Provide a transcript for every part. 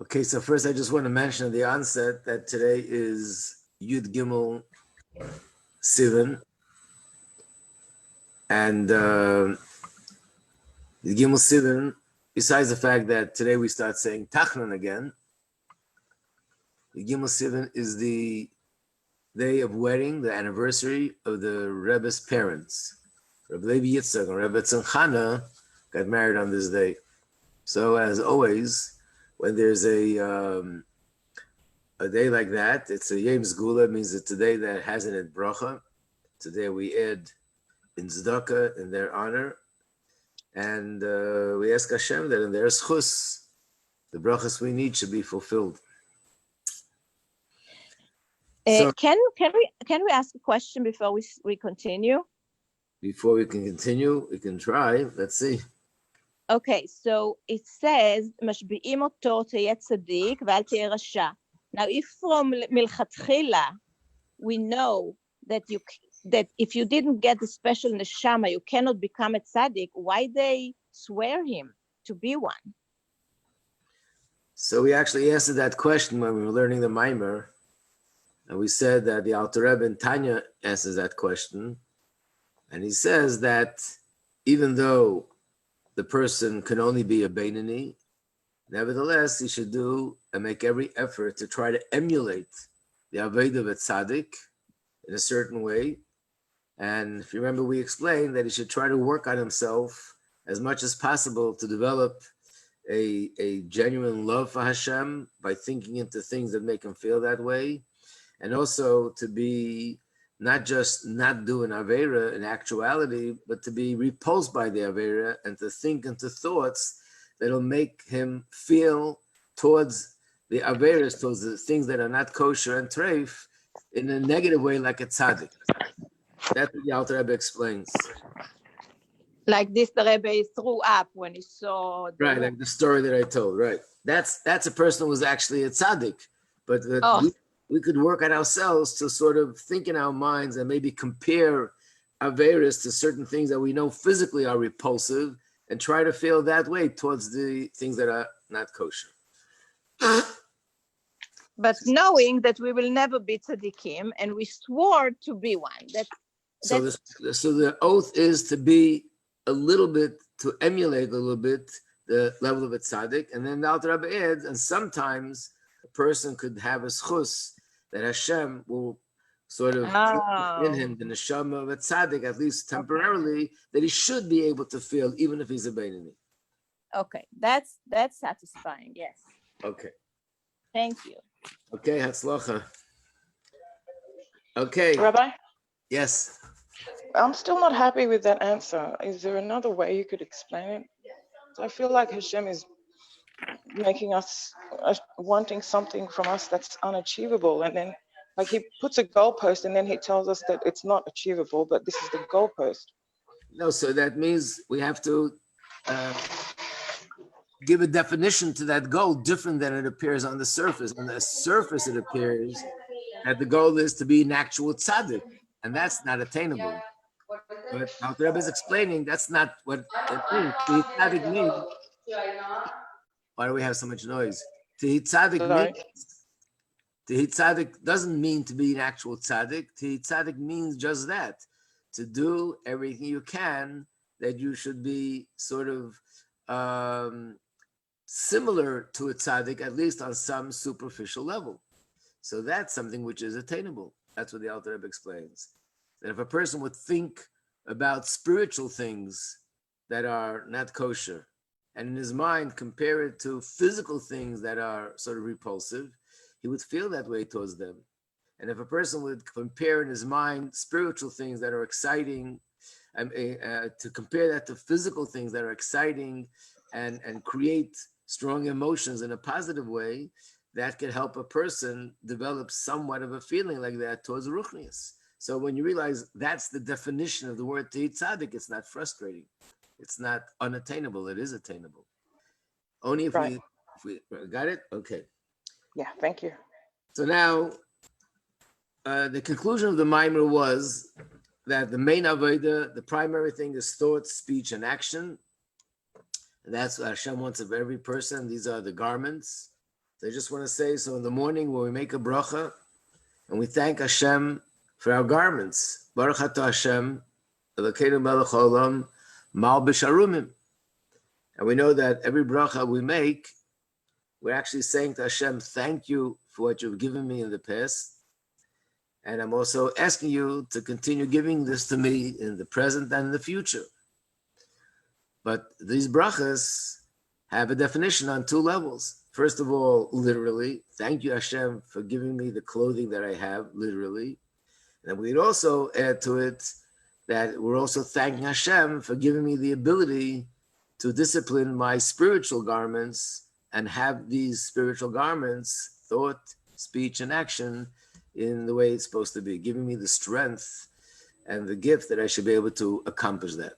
Okay, so first I just want to mention at the onset that today is Yud Gimel Sivan, and Yud Gimel Sivan, besides the fact that today we start saying Tachnon again, Yud Gimel Sivan is the day of wedding, the anniversary of the Rebbe's parents. Rabbi Levi Yitzchak and Rebbe Tzimchana got married on this day. So as always, when there's a day like that, it's a Yom Zgula, means it's a day that has in it bracha. Today we add in tzedakah in their honor, and we ask Hashem that in their schus, the brachas we need should be fulfilled. So, can we ask a question before we continue? Before we can continue, we can try. Let's see. Okay, so it says, "Mashbi'im oto teyeh tzadik ve'al teyeh rasha." Now, if from milchatchila we know that if you didn't get the special neshama, you cannot become a tzaddik, why they swear him to be one? So we actually answered that question when we were learning the Maimer, and we said that the Alter Rebbe in Tanya answers that question, and he says that even though the person can only be a Beinani, nevertheless, he should do and make every effort to try to emulate the Aved of a Tzaddik in a certain way. And if you remember, we explained that he should try to work on himself as much as possible to develop a genuine love for Hashem by thinking into things that make him feel that way. And also to be not just not doing Avera in actuality, but to be repulsed by the Avera and to think into thoughts that'll make him feel towards the Averas, towards the things that are not kosher and treif, in a negative way, like a tzaddik. That's what the Alter Rebbe explains. Like this, the Rebbe threw up when he saw... Right, like the story that I told, right. That's a person who was actually a tzaddik, but we could work on ourselves to sort of think in our minds and maybe compare Averis to certain things that we know physically are repulsive and try to feel that way towards the things that are not kosher. But knowing that we will never be tzaddikim and we swore to be one. So the oath is to be a little bit, to emulate a little bit the level of a tzaddik. And then the Alter Rebbe adds, and sometimes a person could have a schus that Hashem will sort of in him the neshama of a tzaddik, at least temporarily, that he should be able to feel, even if he's a Beinani. Okay, that's satisfying. Yes. Okay. Thank you. Okay, Hatzlacha. Okay. Rabbi? Yes. I'm still not happy with that answer. Is there another way you could explain it? So I feel like Hashem is making us wanting something from us that's unachievable, and then like he puts a goalpost and then he tells us that it's not achievable, but this is the goalpost. No, so that means we have to give a definition to that goal different than it appears on the surface. On the surface it appears that the goal is to be an actual tzaddik, and that's not attainable. But Alter Rebbe is explaining that's not what it means. Tzaddik means. Why do we have so much noise? Tehi tzaddik doesn't mean to be an actual tzaddik. Tehi tzaddik means just that, to do everything you can that you should be sort of similar to a tzaddik, at least on some superficial level. So that's something which is attainable. That's what the Alter Rebbe explains. That if a person would think about spiritual things that are not kosher, and in his mind compare it to physical things that are sort of repulsive, he would feel that way towards them. And if a person would compare in his mind spiritual things that are exciting, to compare that to physical things that are exciting and create strong emotions in a positive way, that could help a person develop somewhat of a feeling like that towards ruchnius. So when you realize that's the definition of the word tehi tzaddik, it's not frustrating. It's not unattainable. It is attainable. Only if we got it? Okay. Yeah, thank you. So now, the conclusion of the Maimer was that the main Avodah, the primary thing is thought, speech, and action. And that's what Hashem wants of every person. These are the garments. So I just want to say, so in the morning when we make a bracha, and we thank Hashem for our garments. Baruch atah Hashem, Elokeinu melech haolam, mal b'sharumim. And we know that every bracha we make, we're actually saying to Hashem, thank you for what you've given me in the past. And I'm also asking you to continue giving this to me in the present and in the future. But these brachas have a definition on two levels. First of all, literally, thank you, Hashem, for giving me the clothing that I have, literally. And we'd also add to it that we're also thanking Hashem for giving me the ability to discipline my spiritual garments and have these spiritual garments, thought, speech, and action in the way it's supposed to be, giving me the strength and the gift that I should be able to accomplish that.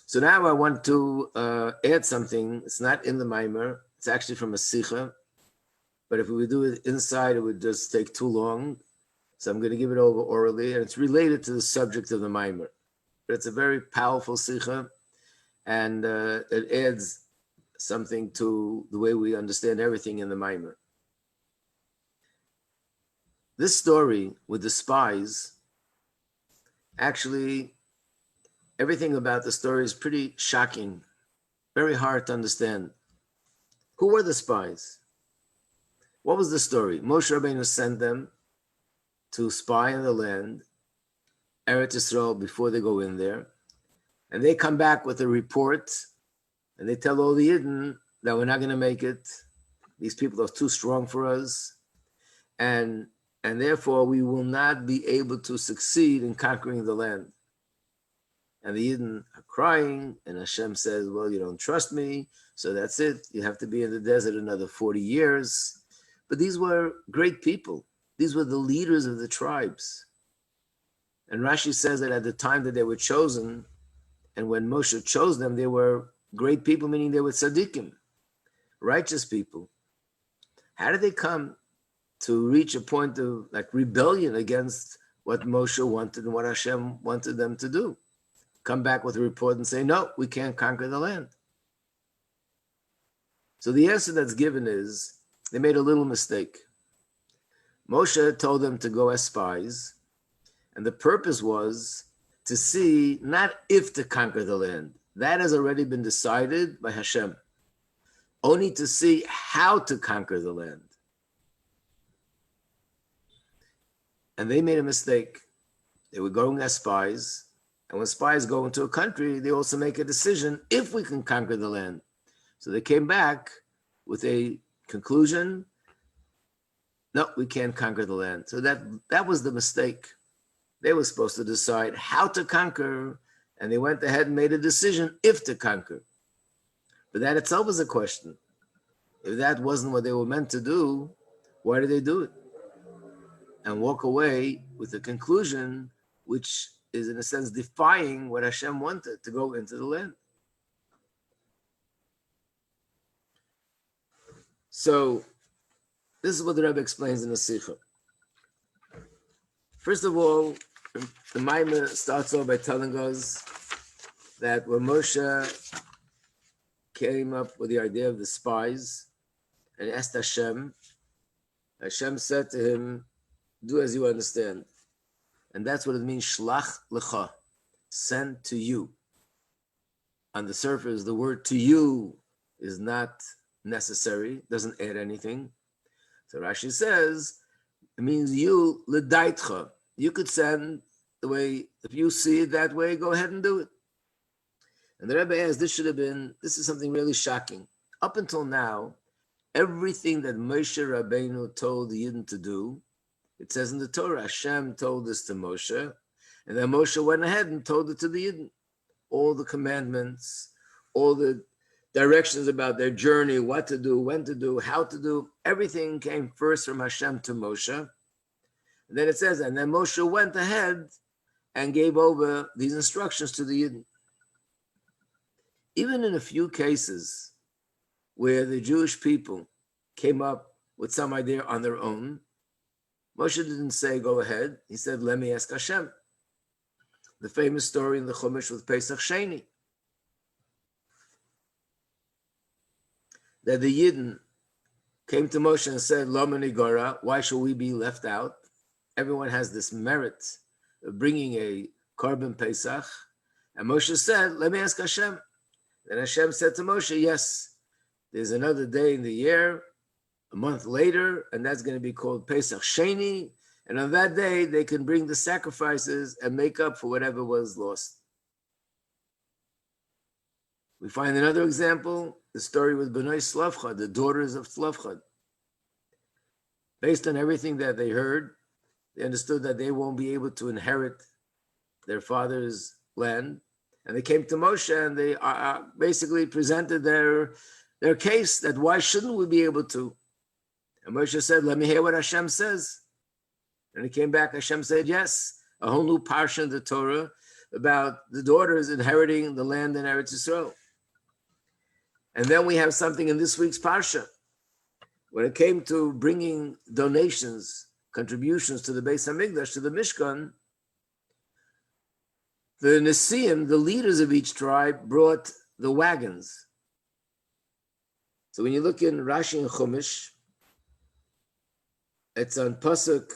So now I want to add something. It's not in the Maimer. It's actually from a Sikha. But if we would do it inside, it would just take too long. So I'm going to give it over orally. And it's related to the subject of the Maimer. But it's a very powerful Sikha. And it adds something to the way we understand everything in the Maimer. This story with the spies, actually, everything about the story is pretty shocking, very hard to understand. Who were the spies? What was the story? Moshe Rabbeinu sent them to spy on the land, Eretz Yisrael, before they go in there. And they come back with a report, and they tell all the Yidden that we're not going to make it. These people are too strong for us. And therefore, we will not be able to succeed in conquering the land. And the Yidden are crying, and Hashem says, well, you don't trust me, so that's it. You have to be in the desert another 40 years. But these were great people. These were the leaders of the tribes. And Rashi says that at the time that they were chosen, and when Moshe chose them, they were great people, meaning they were tzaddikim, righteous people. How did they come to reach a point of like rebellion against what Moshe wanted and what Hashem wanted them to do? Come back with a report and say, no, we can't conquer the land. So the answer that's given is, they made a little mistake. Moshe told them to go as spies, and the purpose was to see not if to conquer the land. That has already been decided by Hashem. Only to see how to conquer the land. And they made a mistake. They were going as spies, and when spies go into a country, they also make a decision if we can conquer the land. So they came back with a conclusion, no, we can't conquer the land. So that was the mistake. They were supposed to decide how to conquer, and they went ahead and made a decision if to conquer. But that itself is a question. If that wasn't what they were meant to do, why did they do it? And walk away with a conclusion which is in a sense defying what Hashem wanted, to go into the land. So this is what the Rebbe explains in the Sikha. First of all, the Maimon starts off by telling us that when Moshe came up with the idea of the spies and asked Hashem, Hashem said to him, do as you understand. And that's what it means, shlach lecha, sent to you. On the surface, the word to you is not necessary, doesn't add anything. So Rashi says, it means you, l'daitcha. You could send the way, if you see it that way, go ahead and do it. And the Rebbe asks, this is something really shocking. Up until now, everything that Moshe Rabbeinu told the Yidden to do, it says in the Torah, Hashem told this to Moshe, and then Moshe went ahead and told it to the Yidden. All the commandments, all the directions about their journey, what to do, when to do, how to do, everything came first from Hashem to Moshe. And then it says, and then Moshe went ahead and gave over these instructions to the Yidden. Even in a few cases where the Jewish people came up with some idea on their own, Moshe didn't say, go ahead. He said, let me ask Hashem. The famous story in the Chumash with Pesach Sheni. That the Yidden came to Moshe and said, Lama Nigora, why should we be left out? Everyone has this merit of bringing a korban Pesach. And Moshe said, let me ask Hashem. And Hashem said to Moshe, yes, there's another day in the year, a month later, and that's going to be called Pesach Sheni. And on that day, they can bring the sacrifices and make up for whatever was lost. We find another example, the story with Bnei Slavchad, the daughters of Slavchad. Based on everything that they heard, they understood that they won't be able to inherit their father's land. And they came to Moshe and they basically presented their case that why shouldn't we be able to? And Moshe said, let me hear what Hashem says. And he came back, Hashem said, yes, a whole new parsha in the Torah about the daughters inheriting the land in Eretz Yisrael. And then we have something in this week's parsha. When it came to bringing donations, contributions to the Beis HaMikdash, to the Mishkan, the Nesiim, the leaders of each tribe, brought the wagons. So when you look in Rashi and Chumash, it's on Pasuk,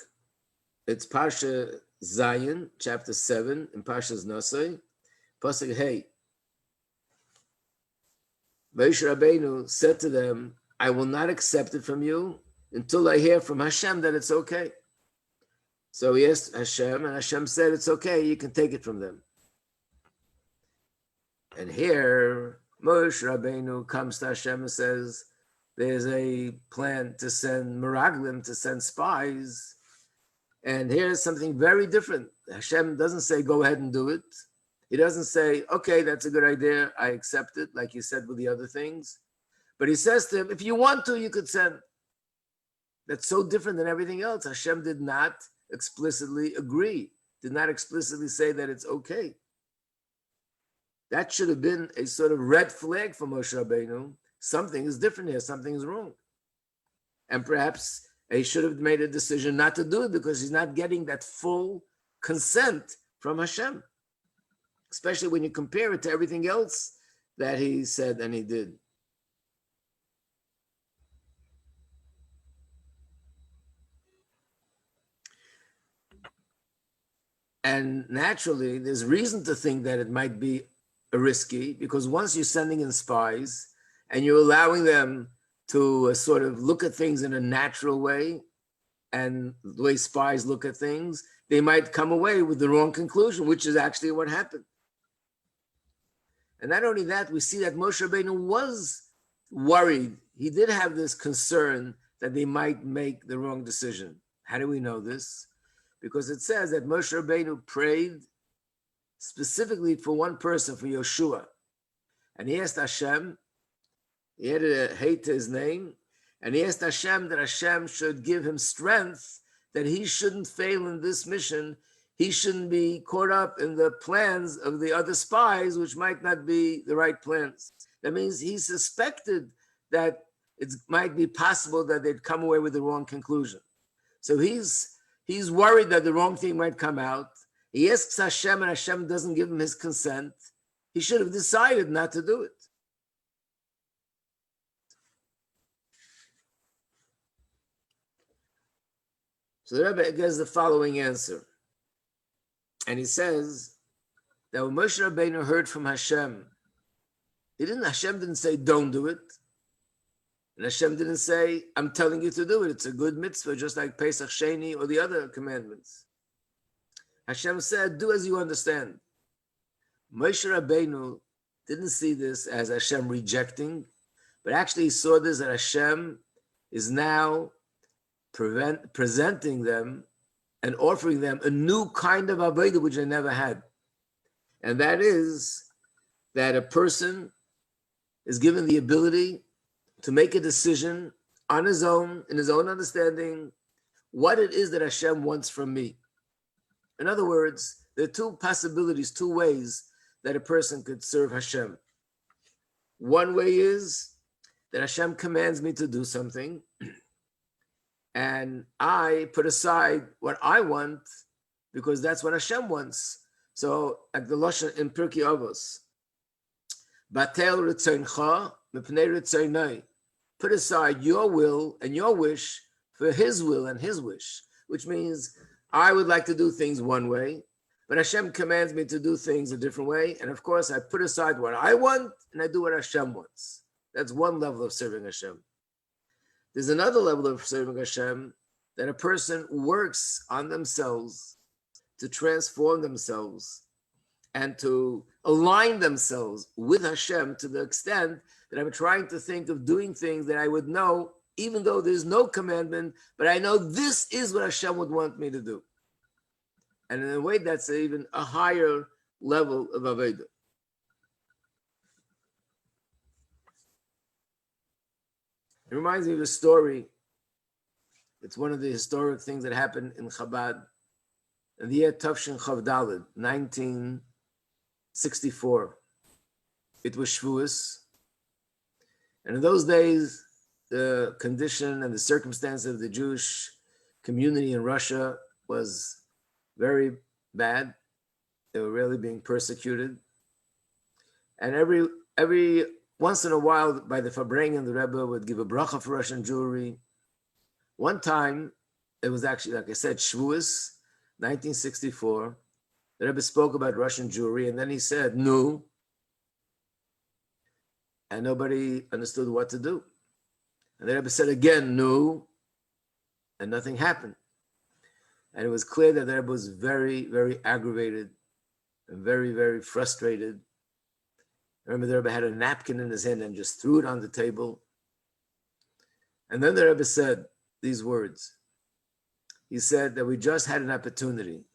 it's Parsha Zion, chapter 7, in Parshas Nosai, Pasuk Hey. Moshe Rabbeinu said to them, I will not accept it from you until I hear from Hashem that it's okay. So he asked Hashem, and Hashem said, it's okay, you can take it from them. And here, Moshe Rabbeinu comes to Hashem and says, there's a plan to send Meraglim, to send spies. And here's something very different. Hashem doesn't say, go ahead and do it. He doesn't say, okay, that's a good idea, I accept it, like you said with the other things. But he says to him, if you want to, you could send. That's so different than everything else. Hashem did not explicitly agree, did not explicitly say that it's okay. That should have been a sort of red flag for Moshe Rabbeinu. Something is different here, something is wrong. And perhaps he should have made a decision not to do it because he's not getting that full consent from Hashem. Especially when you compare it to everything else that he said and he did. And naturally, there's reason to think that it might be risky because once you're sending in spies and you're allowing them to sort of look at things in a natural way and the way spies look at things, they might come away with the wrong conclusion, which is actually what happened. And not only that, we see that Moshe Rabbeinu was worried. He did have this concern that they might make the wrong decision. How do we know this? Because it says that Moshe Rabbeinu prayed specifically for one person, for Yoshua. And he asked Hashem, he had a hate to his name, and he asked Hashem that Hashem should give him strength, that he shouldn't fail in this mission. He shouldn't be caught up in the plans of the other spies, which might not be the right plans. That means he suspected that it might be possible that they'd come away with the wrong conclusion. So he's worried that the wrong thing might come out. He asks Hashem and Hashem doesn't give him his consent. He should have decided not to do it. So the Rebbe gives the following answer. And he says that when Moshe Rabbeinu heard from Hashem, Hashem didn't say, don't do it. And Hashem didn't say, I'm telling you to do it. It's a good mitzvah, just like Pesach Sheni or the other commandments. Hashem said, do as you understand. Moshe Rabbeinu didn't see this as Hashem rejecting, but actually he saw this that Hashem is now presenting them and offering them a new kind of avodah which they never had. And that is that a person is given the ability to make a decision on his own, in his own understanding, what it is that Hashem wants from me. In other words, there are two possibilities, two ways that a person could serve Hashem. One way is that Hashem commands me to do something, and I put aside what I want because that's what Hashem wants. So at the Lashon in Pirkei Avos, Batel Ritzoncha Mipnei Ritzonai. put aside your will and your wish for his will and his wish, which means I would like to do things one way, but Hashem commands me to do things a different way. And of course, I put aside what I want and I do what Hashem wants. That's one level of serving Hashem. There's another level of serving Hashem that a person works on themselves to transform themselves and to align themselves with Hashem to the extent that I'm trying to think of doing things that I would know, even though there's no commandment, but I know this is what Hashem would want me to do. And in a way, that's even a higher level of Avodah. It reminds me of a story. It's one of the historic things that happened in Chabad in the year Tafshin Chav Daled, 1964. It was Shavuos. And in those days, the condition and the circumstance of the Jewish community in Russia was very bad. They were really being persecuted. And every once in a while, by the Farbrengen, the Rebbe would give a bracha for Russian Jewry. One time, it was actually, like I said, Shavuos, 1964. The Rebbe spoke about Russian Jewry, and then he said, "No," and nobody understood what to do. And the Rebbe said again, "No," and nothing happened. And it was clear that the Rebbe was very, very aggravated and very, very frustrated. I remember the Rebbe had a napkin in his hand and just threw it on the table. And then the Rebbe said these words. He said that we just had an opportunity,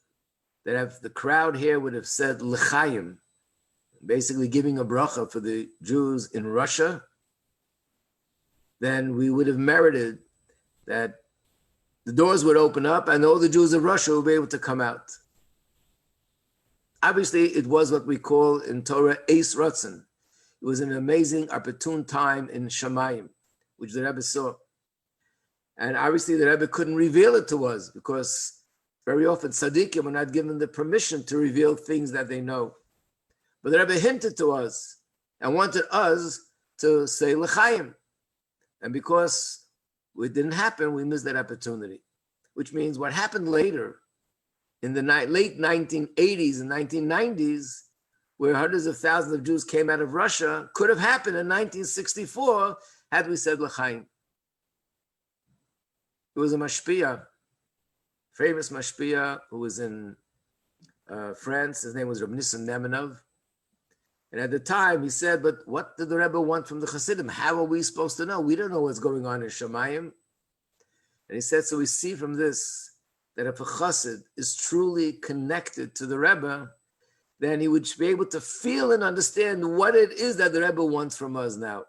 that if the crowd here would have said L'chaim, basically giving a bracha for the Jews in Russia, then we would have merited that the doors would open up and all the Jews of Russia would be able to come out. Obviously, it was what we call in Torah Eis Ratzon. It was an amazing, opportune time in Shamayim, which the Rebbe saw. And obviously, the Rebbe couldn't reveal it to us because very often tzaddikim are not given the permission to reveal things that they know. But the Rebbe hinted to us and wanted us to say L'chaim. And because it didn't happen, we missed that opportunity, which means what happened later in the late 1980s and 1990s, where hundreds of thousands of Jews came out of Russia, could have happened in 1964 had we said L'chaim. It was a mashpia, famous mashpia, who was in France. His name was Rabbi Nemenov. And at the time, he said, but what did the Rebbe want from the Chassidim? How are we supposed to know? We don't know what's going on in Shamayim. And he said, so we see from this that if a Chassid is truly connected to the Rebbe, then he would be able to feel and understand what it is that the Rebbe wants from us now.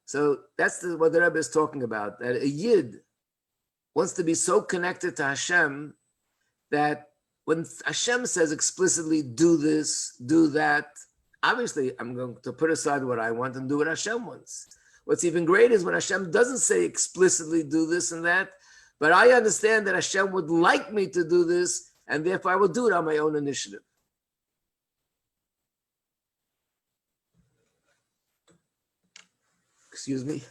So that's what the Rebbe is talking about, that a Yid wants to be so connected to Hashem that when Hashem says explicitly, do this, do that, obviously I'm going to put aside what I want and do what Hashem wants. What's even greater is when Hashem doesn't say explicitly do this and that, but I understand that Hashem would like me to do this, and therefore I will do it on my own initiative. Excuse me.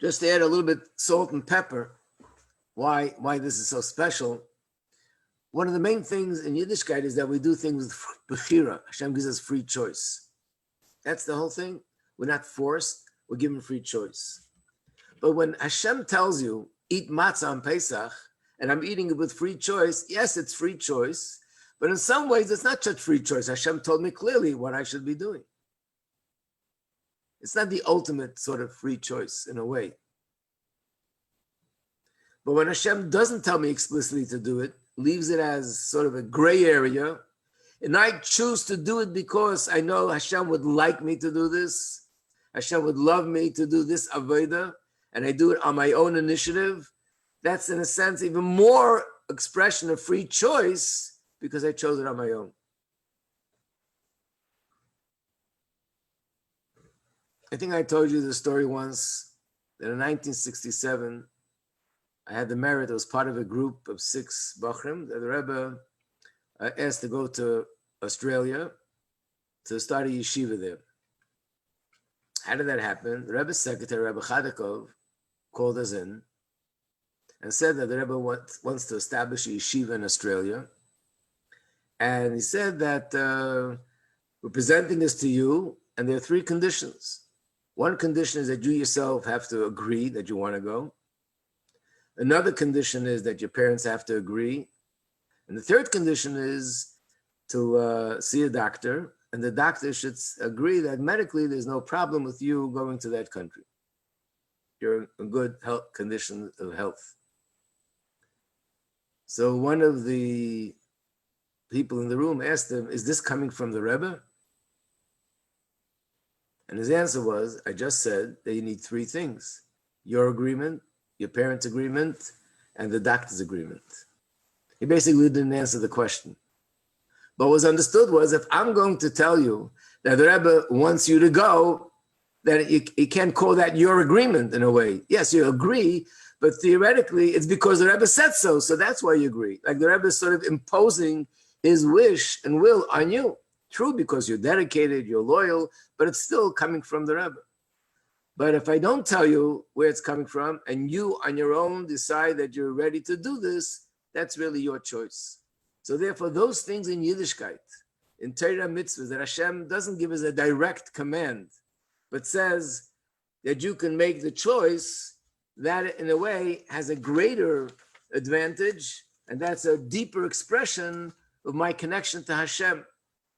Just to add a little bit salt and pepper, why this is so special. One of the main things in Yiddishkeit is that we do things with bechira. Hashem gives us free choice. That's the whole thing. We're not forced. We're given free choice. But when Hashem tells you, eat matzah on Pesach, and I'm eating it with free choice, yes, it's free choice. But in some ways, it's not such free choice. Hashem told me clearly what I should be doing. It's not the ultimate sort of free choice in a way. But when Hashem doesn't tell me explicitly to do it, leaves it as sort of a gray area, and I choose to do it because I know Hashem would like me to do this, Hashem would love me to do this avodah, and I do it on my own initiative, that's in a sense even more expression of free choice because I chose it on my own. I think I told you the story once that in 1967, I had the merit, I was part of a group of 6 Bachrim that the Rebbe asked to go to Australia to start a yeshiva there. How did that happen? The Rebbe's secretary, Rabbi Chadakov, called us in and said that the Rebbe wants to establish a yeshiva in Australia. And he said that we're presenting this to you, and there are three conditions. One condition is that you yourself have to agree that you want to go. Another condition is that your parents have to agree. And the third condition is to see a doctor, and the doctor should agree that medically there's no problem with you going to that country. You're in good health condition of health. So one of the people in the room asked him, is this coming from the Rebbe? And his answer was, I just said that you need three things: your agreement, your parents' agreement, and the doctor's agreement. He basically didn't answer the question. But what was understood was, if I'm going to tell you that the Rebbe wants you to go, then you can't call that your agreement in a way. Yes, you agree, but theoretically it's because the Rebbe said so, so that's why you agree. Like the Rebbe is sort of imposing his wish and will on you. True, because you're dedicated, you're loyal, but it's still coming from the Rebbe. But if I don't tell you where it's coming from, and you on your own decide that you're ready to do this, that's really your choice. So therefore, those things in Yiddishkeit, in Torah mitzvahs, that Hashem doesn't give us a direct command, but says that you can make the choice, that in a way has a greater advantage, and that's a deeper expression of my connection to Hashem.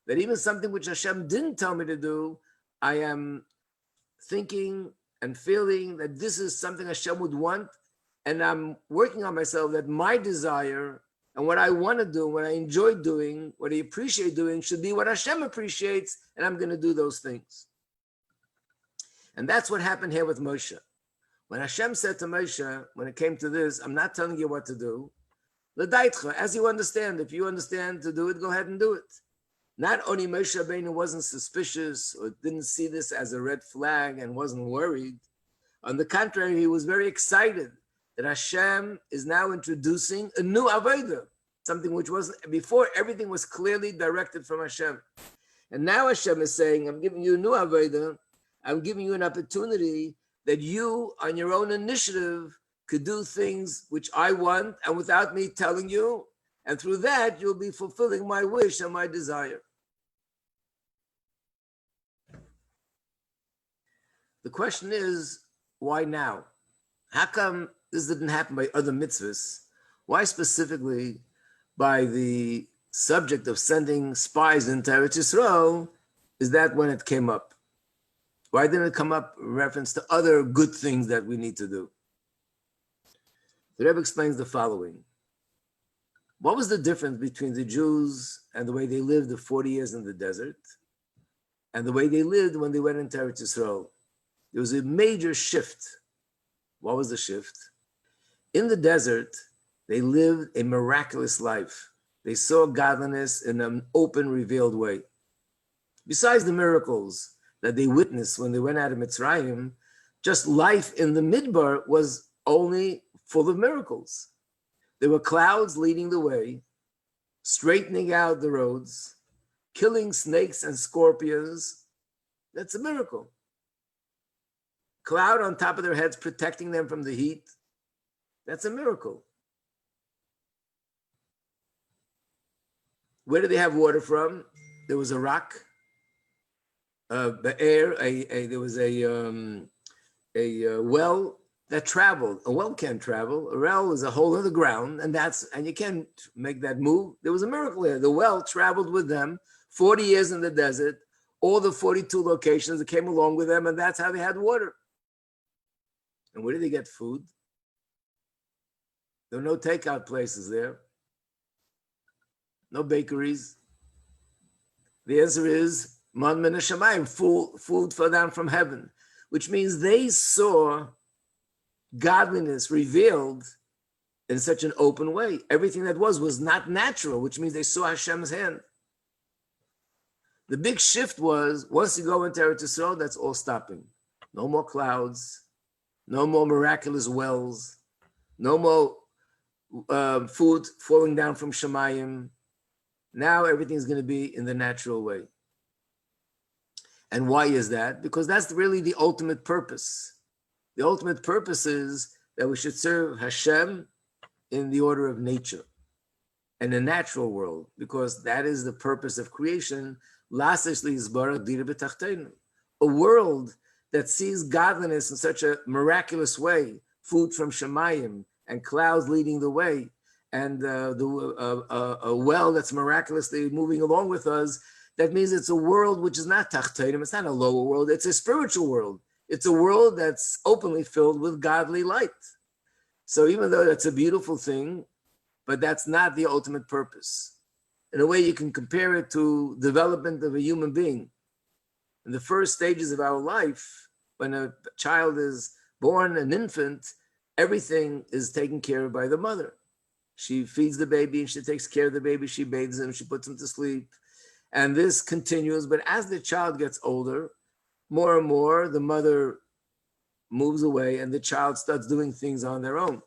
That even something which Hashem didn't tell me to do, I am thinking and feeling that this is something Hashem would want, and I'm working on myself that my desire and what I want to do, what I enjoy doing, what I appreciate doing should be what Hashem appreciates, and I'm going to do those things. And that's what happened here with Moshe. When Hashem said to Moshe, when it came to this, I'm not telling you what to do. L'daitcha, as you understand, if you understand to do it, go ahead and do it. Not only Moshe Rabbeinu wasn't suspicious or didn't see this as a red flag and wasn't worried. On the contrary, he was very excited that Hashem is now introducing a new avodah, something which wasn't before. Everything was clearly directed from Hashem, and now Hashem is saying, "I'm giving you a new avodah. I'm giving you an opportunity that you, on your own initiative, could do things which I want, and without me telling you, and through that you'll be fulfilling my wish and my desire." The question is, why now? How come this didn't happen by other mitzvahs? Why specifically by the subject of sending spies into Eretz Yisrael is that when it came up? Why didn't it come up in reference to other good things that we need to do? The Rebbe explains the following. What was the difference between the Jews and the way they lived the 40 years in the desert and the way they lived when they went into Eretz Yisrael? There was a major shift. What was the shift? In the desert, they lived a miraculous life. They saw godliness in an open, revealed way. Besides the miracles that they witnessed when they went out of Mitzrayim, just life in the Midbar was only full of miracles. There were clouds leading the way, straightening out the roads, killing snakes and scorpions. That's a miracle. Cloud on top of their heads, protecting them from the heat. That's a miracle. Where did they have water from? There was a rock, the air. There was a well that traveled. A well can't travel. A well is a hole in the ground, and you can't make that move. There was a miracle there. The well traveled with them 40 years in the desert. All the 42 locations that came along with them, and that's how they had water. And where did they get food? There were no takeout places there. No bakeries. The answer is, man min hashamayim, food fell down from heaven, which means they saw godliness revealed in such an open way. Everything that was not natural, which means they saw Hashem's hand. The big shift was, once you go into Eretz Yisrael, that's all stopping. No more clouds. No more miraculous wells, no more food falling down from Shemayim. Now everything's going to be in the natural way. And why is that? Because that's really the ultimate purpose. The ultimate purpose is that we should serve Hashem in the order of nature and the natural world, because that is the purpose of creation. A world that sees godliness in such a miraculous way, food from Shemayim and clouds leading the way, and a well that's miraculously moving along with us. That means it's a world which is not tachtenim, it's not a lower world, it's a spiritual world. It's a world that's openly filled with godly light. So even though that's a beautiful thing, but that's not the ultimate purpose. In a way, you can compare it to development of a human being. In the first stages of our life, when a child is born, an infant, everything is taken care of by the mother. She feeds the baby, and she takes care of the baby, she bathes him, she puts him to sleep. And this continues, but as the child gets older, more and more the mother moves away and the child starts doing things on their own.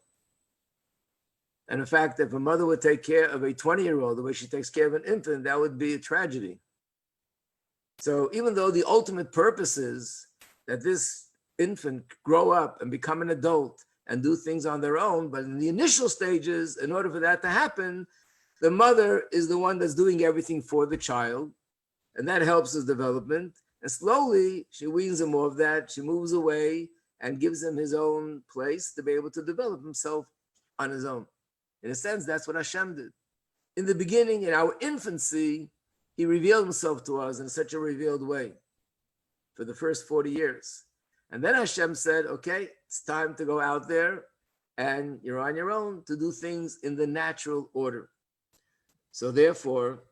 And in fact, if a mother would take care of a 20-year-old the way she takes care of an infant, that would be a tragedy. So even though the ultimate purpose is that this infant grow up and become an adult and do things on their own, but in the initial stages, in order for that to happen, the mother is the one that's doing everything for the child, and that helps his development. And slowly, she weans him off that, she moves away and gives him his own place to be able to develop himself on his own. In a sense, that's what Hashem did. In the beginning, in our infancy, he revealed himself to us in such a revealed way for the first 40 years. And then Hashem said, okay, it's time to go out there and you're on your own to do things in the natural order. So therefore,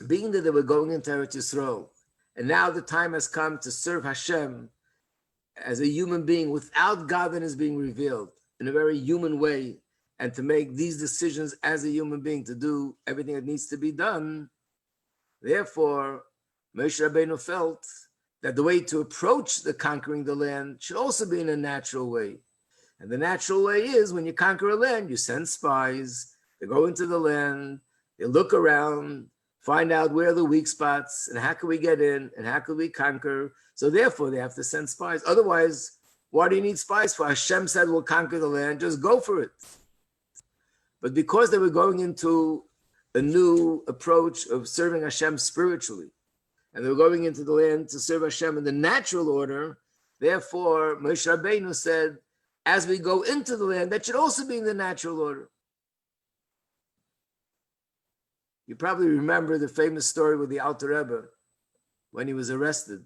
being that they were going into Eretz Yisrael, and now the time has come to serve Hashem as a human being without godliness being revealed in a very human way, and to make these decisions as a human being to do everything that needs to be done. Therefore, Moshe Rabbeinu felt that the way to approach the conquering the land should also be in a natural way. And the natural way is when you conquer a land, you send spies, they go into the land, they look around, find out where are the weak spots, and how can we get in, and how can we conquer. So therefore, they have to send spies. Otherwise, what do you need spies for? Hashem said, we'll conquer the land, just go for it. But because they were going into a new approach of serving Hashem spiritually, and they were going into the land to serve Hashem in the natural order, therefore, Moshe Rabbeinu said, as we go into the land, that should also be in the natural order. You probably remember the famous story with the Alter Rebbe when he was arrested.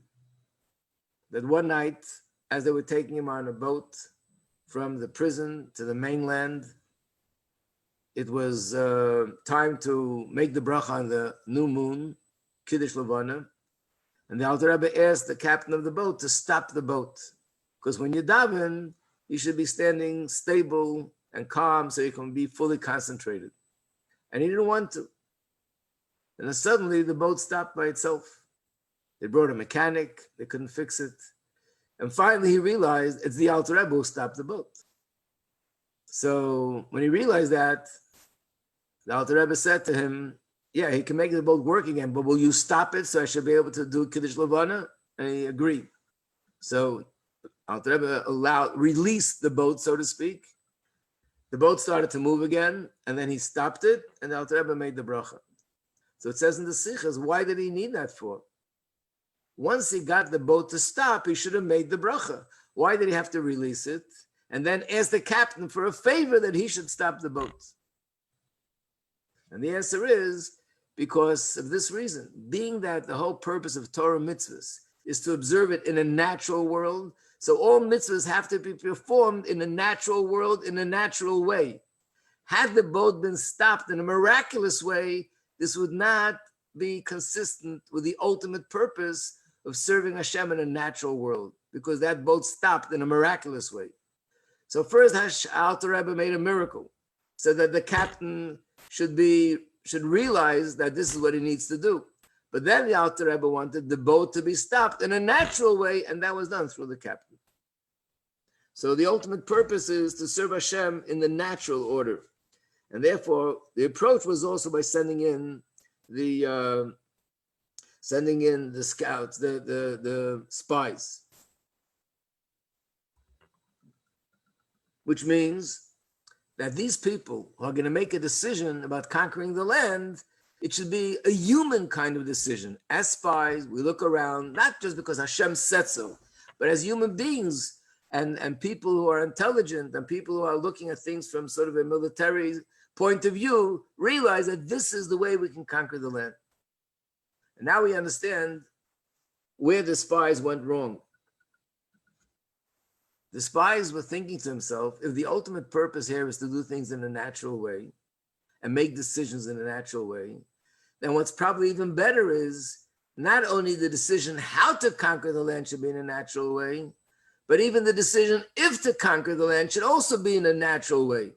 That one night, as they were taking him on a boat from the prison to the mainland, it was time to make the bracha on the new moon, Kiddush Levana, and the Alter Rebbe asked the captain of the boat to stop the boat, because when you daven, you should be standing stable and calm so you can be fully concentrated. And he didn't want to. And then suddenly the boat stopped by itself. They brought a mechanic, they couldn't fix it. And finally he realized it's the Alter Rebbe who stopped the boat. So when he realized that, the Alter Rebbe said to him, yeah, he can make the boat work again, but will you stop it so I should be able to do Kiddush Levana? And he agreed. So Alter Rebbe released the boat, so to speak. The boat started to move again, and then he stopped it, and the Alter Rebbe made the bracha. So it says in the Sichas, why did he need that for? Once he got the boat to stop, he should have made the bracha. Why did he have to release it? And then ask the captain for a favor that he should stop the boat. And the answer is because of this reason. Being that the whole purpose of Torah mitzvahs is to observe it in a natural world, so all mitzvahs have to be performed in a natural world, in a natural way. Had the boat been stopped in a miraculous way, this would not be consistent with the ultimate purpose of serving Hashem in a natural world, because that boat stopped in a miraculous way. So first, Alter Rebbe made a miracle so that the captain should realize that this is what he needs to do. But then the Alter Rebbe wanted the boat to be stopped in a natural way, and that was done through the captain. So the ultimate purpose is to serve Hashem in the natural order. And therefore, the approach was also by sending in the sending in the scouts, the spies, which means that these people who are going to make a decision about conquering the land, it should be a human kind of decision. As spies, we look around, not just because Hashem said so, but as human beings and people who are intelligent and people who are looking at things from sort of a military point of view, realize that this is the way we can conquer the land. And now we understand where the spies went wrong. The spies were thinking to themselves, if the ultimate purpose here is to do things in a natural way and make decisions in a natural way, then what's probably even better is not only the decision how to conquer the land should be in a natural way, but even the decision if to conquer the land should also be in a natural way.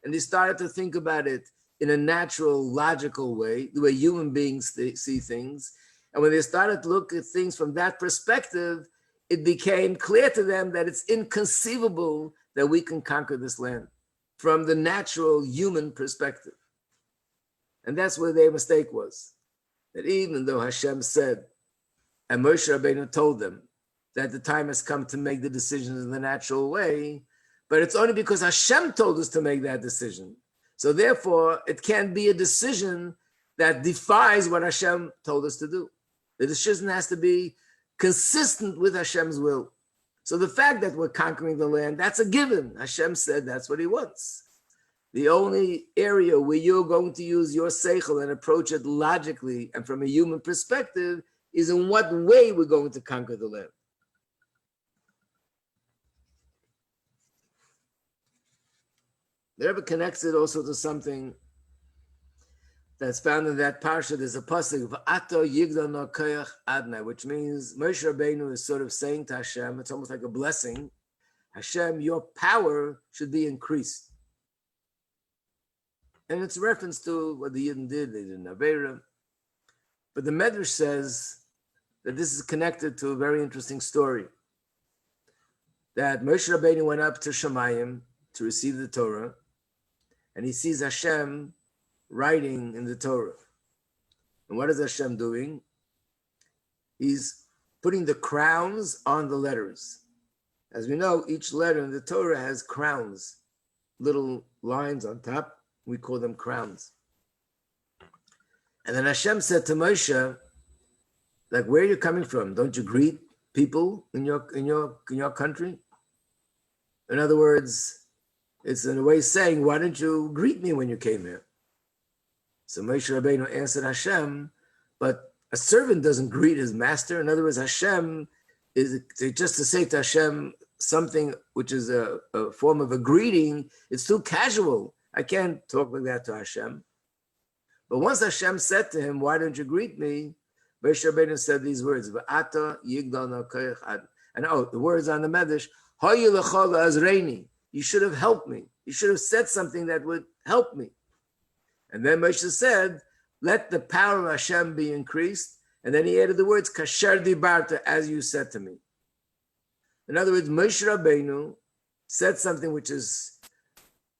And they started to think about it in a natural, logical way, the way human beings see things. And when they started to look at things from that perspective, it became clear to them that it's inconceivable that we can conquer this land from the natural human perspective. And that's where their mistake was. That even though Hashem said, and Moshe Rabbeinu told them that the time has come to make the decisions in the natural way, but it's only because Hashem told us to make that decision. So therefore, it can't be a decision that defies what Hashem told us to do. The decision has to be consistent with Hashem's will. So the fact that we're conquering the land, that's a given. Hashem said that's what he wants. The only area where you're going to use your seichel and approach it logically and from a human perspective is in what way we're going to conquer the land. The Rebbe connects it also to something that's found in that parsha. There's a pasuk of Ato Yigdal No Koyach Adnai, which means Moshe Rabbeinu is sort of saying to Hashem, it's almost like a blessing, Hashem, your power should be increased. And it's a reference to what the Yidden did. They did Aveira. But the Medrash says that this is connected to a very interesting story. That Moshe Rabbeinu went up to Shemayim to receive the Torah, and he sees Hashem writing in the Torah. And what is Hashem doing? He's putting the crowns on the letters. As we know, each letter in the Torah has crowns, little lines on top. We call them crowns. And then Hashem said to Moshe, like, where are you coming from? Don't you greet people in your country? In other words, it's in a way saying, why didn't you greet me when you came here? So Moshe Rabbeinu answered Hashem, but a servant doesn't greet his master. In other words, Hashem is just to say to Hashem something which is a form of a greeting. It's too casual. I can't talk like that to Hashem. But once Hashem said to him, why don't you greet me? Moshe Rabbeinu said these words, V'ata yigdal no koyach ad. And the words on the Medrash, Hayu l'chol azreini. You should have helped me. You should have said something that would help me. And then Moshe said, let the power of Hashem be increased. And then he added the words, kasher dibarta, as you said to me. In other words, Moshe Rabbeinu said something which is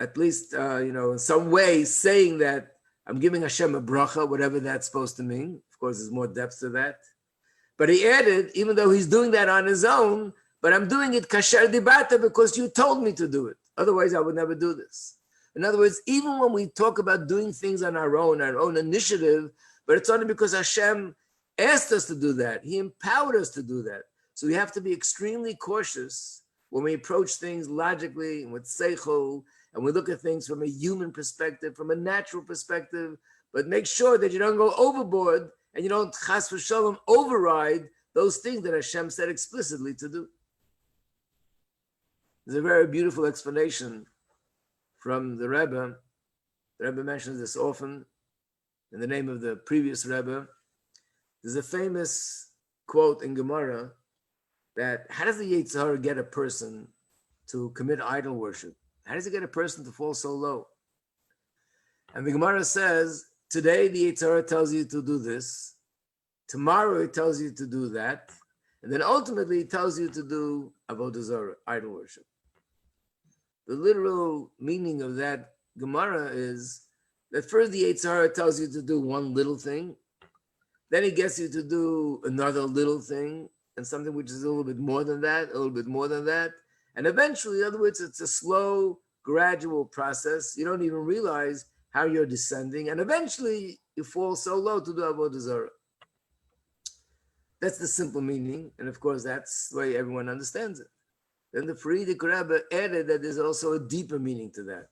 at least, in some way saying that I'm giving Hashem a bracha, whatever that's supposed to mean. Of course, there's more depth to that. But he added, even though he's doing that on his own, but I'm doing it kasher dibarta because you told me to do it. Otherwise, I would never do this. In other words, even when we talk about doing things on our own initiative, but it's only because Hashem asked us to do that. He empowered us to do that. So we have to be extremely cautious when we approach things logically and with seichel, and we look at things from a human perspective, from a natural perspective, but make sure that you don't go overboard and you don't chas v'shalom override those things that Hashem said explicitly to do. There's a very beautiful explanation from the Rebbe. The Rebbe mentions this often in the name of the previous Rebbe. There's a famous quote in Gemara that how does the Yetzer Hara get a person to commit idol worship? How does it get a person to fall so low? And the Gemara says, today the Yetzer Hara tells you to do this, tomorrow it tells you to do that, and then ultimately it tells you to do avodah zarah, idol worship. The literal meaning of that Gemara is that first the Yetzer Hara tells you to do one little thing, then it gets you to do another little thing, and something which is a little bit more than that, a little bit more than that. And eventually, in other words, it's a slow, gradual process. You don't even realize how you're descending. And eventually, you fall so low to do Avodah Zarah. That's the simple meaning. And of course, that's the way everyone understands it. Then the Frierdiker Rebbe added that there's also a deeper meaning to that.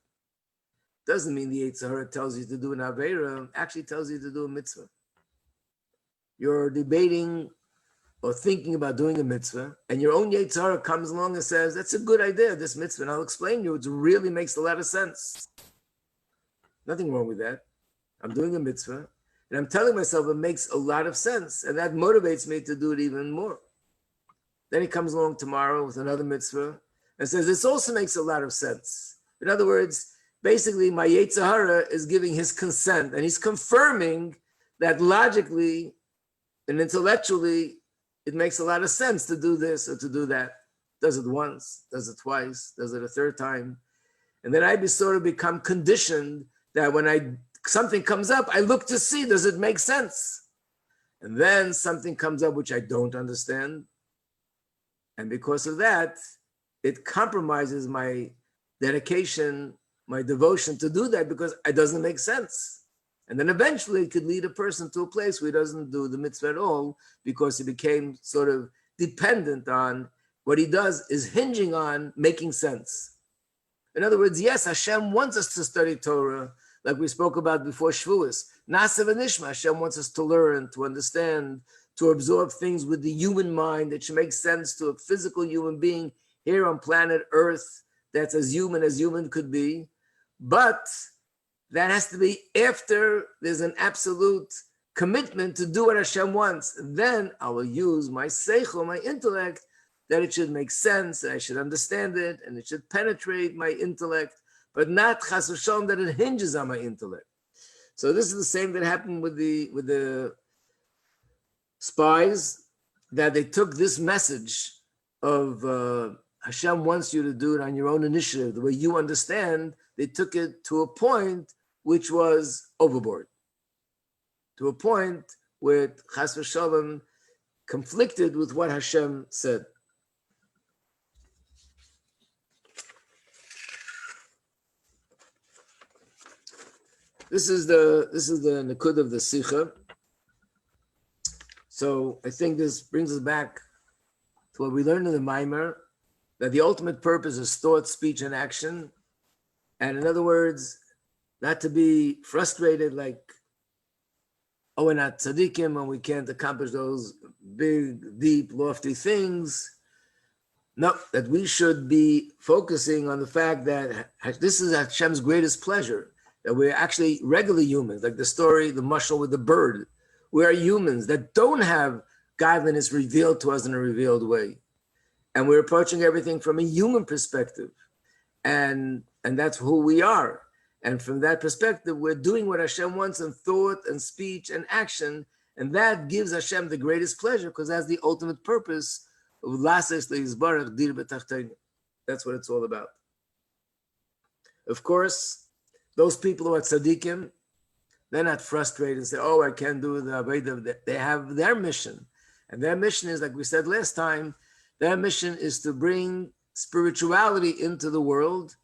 Doesn't mean the Yetzer Hara tells you to do an Aveira, actually tells you to do a mitzvah. You're debating or thinking about doing a mitzvah, and your own Yetzer Hara comes along and says, that's a good idea, this mitzvah, and I'll explain to you, it really makes a lot of sense. Nothing wrong with that. I'm doing a mitzvah, and I'm telling myself it makes a lot of sense, and that motivates me to do it even more. Then he comes along tomorrow with another mitzvah and says, this also makes a lot of sense. In other words, basically my Yetzer Hara is giving his consent, and he's confirming that logically and intellectually, it makes a lot of sense to do this or to do that. Does it once, does it twice, does it a third time? And then I sort of become conditioned that when something comes up, I look to see, does it make sense? And then something comes up which I don't understand. And because of that, it compromises my dedication, my devotion to do that because it doesn't make sense. And then eventually it could lead a person to a place where he doesn't do the mitzvah at all because he became sort of dependent on what he does is hinging on making sense. In other words, yes, Hashem wants us to study Torah, like we spoke about before Shavuos. Na'aseh v'nishma, Hashem wants us to learn, to understand, to absorb things with the human mind that should make sense to a physical human being here on planet Earth that's as human could be. But that has to be after there's an absolute commitment to do what Hashem wants. Then I will use my seichel, my intellect, that it should make sense, that I should understand it, and it should penetrate my intellect, but not chas v'shalom that it hinges on my intellect. So this is the same that happened with the spies, that they took this message of Hashem wants you to do it on your own initiative, the way you understand. They took it to a point which was overboard, to a point where chas v'shalom conflicted with what Hashem said. This is the Nakud of the Sikha. So I think this brings us back to what we learned in the Maimer, that the ultimate purpose is thought, speech, and action. And in other words, not to be frustrated like, oh, we're not tzaddikim and we can't accomplish those big, deep, lofty things. No, that we should be focusing on the fact that this is Hashem's greatest pleasure, that we're actually regular humans, like the story, the mashal with the bird. We are humans that don't have godliness revealed to us in a revealed way. And we're approaching everything from a human perspective. And that's who we are. And from that perspective, we're doing what Hashem wants in thought and speech and action. And that gives Hashem the greatest pleasure because that's the ultimate purpose of Lases Le'izbarach Dir B'Tachtaynu. That's what it's all about. Of course, those people who are tzaddikim, they're not frustrated and say, oh, I can't do the Avodah. They have their mission. And their mission is, like we said last time, their mission is to bring spirituality into the world,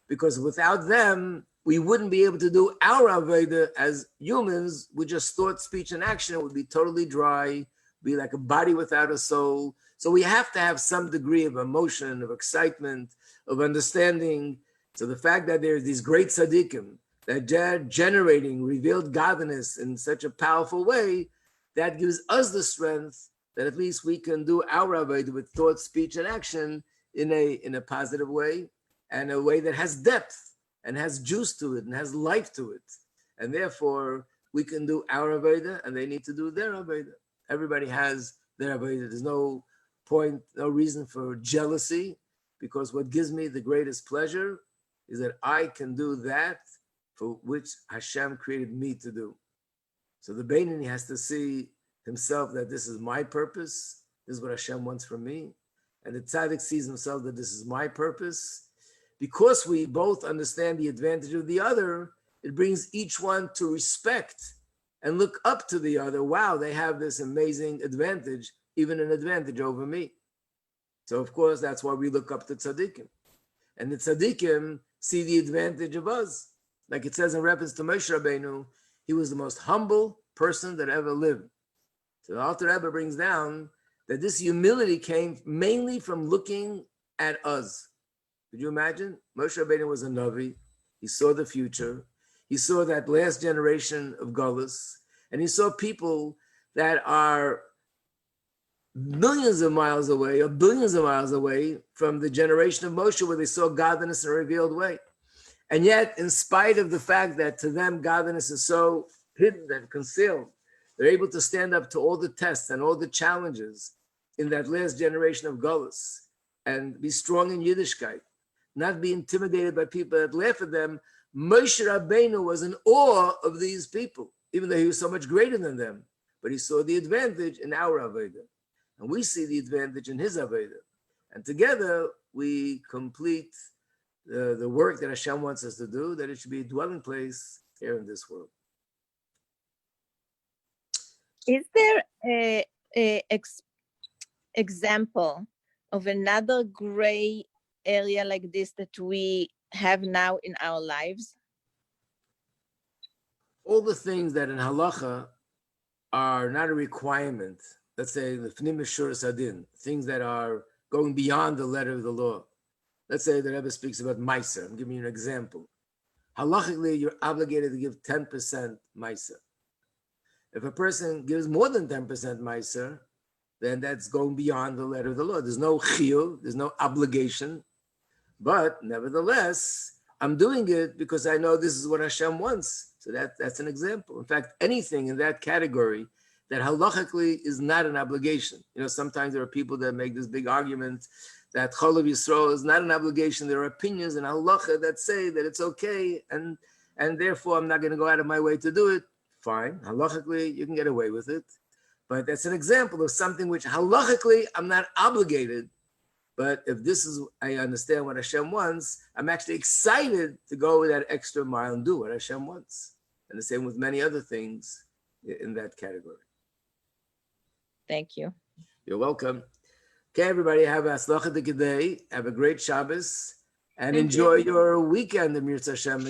because without them, we wouldn't be able to do our Avodah as humans with just thought, speech, and action. It would be totally dry, be like a body without a soul. So we have to have some degree of emotion, of excitement, of understanding. So the fact that there's these great tzaddikim that are generating revealed godliness in such a powerful way, that gives us the strength that at least we can do our Avodah with thought, speech, and action in a positive way, and a way that has depth and has juice to it and has life to it. And therefore, we can do our Avodah and they need to do their Avodah. Everybody has their Avodah. There's no point, no reason for jealousy, because what gives me the greatest pleasure is that I can do that for which Hashem created me to do. So the Beinoni has to see himself that this is my purpose, this is what Hashem wants from me. And the tzaddik sees himself that this is my purpose. Because we both understand the advantage of the other, It brings each one to respect and look up to the other. Wow, they have this amazing advantage, even an advantage over me. So of course, that's why we look up to tzaddikim. And the tzaddikim see the advantage of us. Like it says in reference to Moshe Rabbeinu, he was the most humble person that ever lived. So the Alter Rebbe brings down that this humility came mainly from looking at us. Could you imagine? Moshe Rabbeinu was a Navi. He saw the future. He saw that last generation of Gullus. And he saw people that are millions of miles away or billions of miles away from the generation of Moshe where they saw godliness in a revealed way. And yet, in spite of the fact that to them godliness is so hidden and concealed, they're able to stand up to all the tests and all the challenges in that last generation of Gullus and be strong in Yiddishkeit, not be intimidated by people that laugh at them. Moshe Rabbeinu was in awe of these people, even though he was so much greater than them. But he saw the advantage in our Avodah. And we see the advantage in his Avodah. And together, we complete the work that Hashem wants us to do, that it should be a dwelling place here in this world. Is there an example of another gray area like this that we have now in our lives? All the things that in halacha are not a requirement, let's say the Fnim Mishur Sadin, things that are going beyond the letter of the law. Let's say the Rebbe speaks about Meiser. I'm giving you an example. Halachically, you're obligated to give 10% Meiser. If a person gives more than 10% Meiser, then that's going beyond the letter of the law. There's no chiyuv, there's no obligation. But nevertheless, I'm doing it because I know this is what Hashem wants. So that's an example. In fact, anything in that category that halachically is not an obligation. You know, sometimes there are people that make this big argument that Cholav Yisrael is not an obligation. There are opinions in halacha that say that it's okay, and therefore I'm not going to go out of my way to do it. Fine, halachically you can get away with it. But that's an example of something which halachically I'm not obligated. But if this is, I understand what Hashem wants, I'm actually excited to go that extra mile and do what Hashem wants. And the same with many other things in that category. Thank you. You're welcome. Okay, everybody, have a Aslachat Kedei. Have a great Shabbos and enjoy your weekend, Mir Hashem.